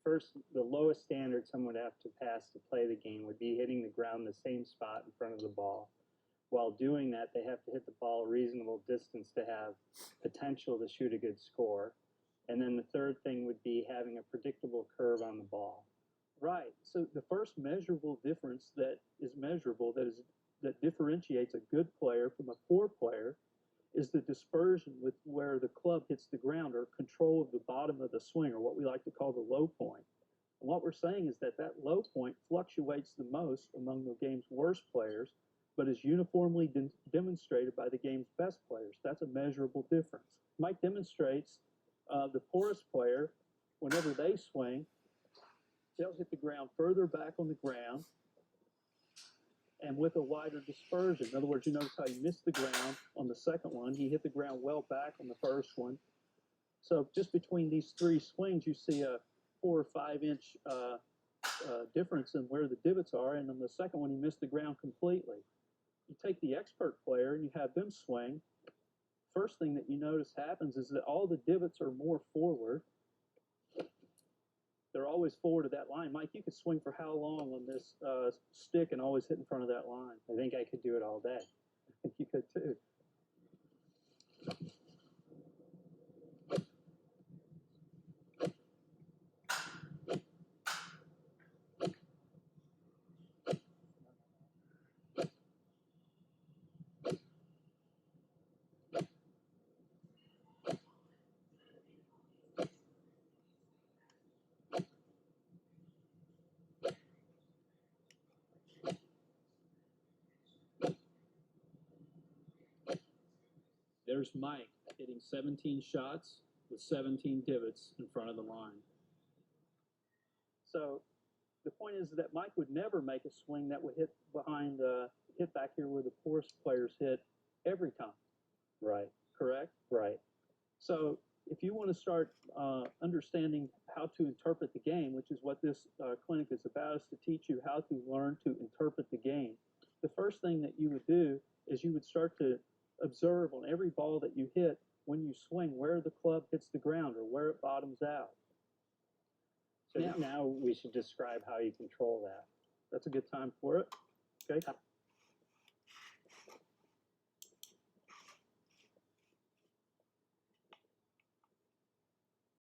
the lowest standard someone would have to pass to play the game would be hitting the ground the same spot in front of the ball. While doing that, they have to hit the ball a reasonable distance to have potential to shoot a good score. And then the third thing would be having a predictable curve on the ball. Right. So the first measurable difference that is measurable, that differentiates a good player from a poor player, is the dispersion with where the club hits the ground, or control of the bottom of the swing, or what we like to call the low point. And what we're saying is that that low point fluctuates the most among the game's worst players, but is uniformly demonstrated by the game's best players. That's a measurable difference. Mike demonstrates the poorest player, whenever they swing, they'll hit the ground further back on the ground and with a wider dispersion. In other words, you notice how he missed the ground on the second one. He hit the ground well back on the first one. So just between these three swings, you see a 4 or 5 inch difference in where the divots are. And on the second one, he missed the ground completely. You take the expert player and you have them swing. First thing that you notice happens is that all the divots are more forward. They're always forward of that line. Mike, you could swing for how long on this stick and always hit in front of that line? I think I could do it all day. I think you could too. There's Mike hitting 17 shots with 17 divots in front of the line. So the point is that Mike would never make a swing that would hit behind, hit back here where the poorest players hit every time. Right. Correct? Right. So if you want to start understanding how to interpret the game, which is what this clinic is about, is to teach you how to learn to interpret the game. The first thing that you would do is you would start to observe on every ball that you hit when you swing where the club hits the ground or where it bottoms out. So now we should describe how you control that. That's a good time for it. Okay.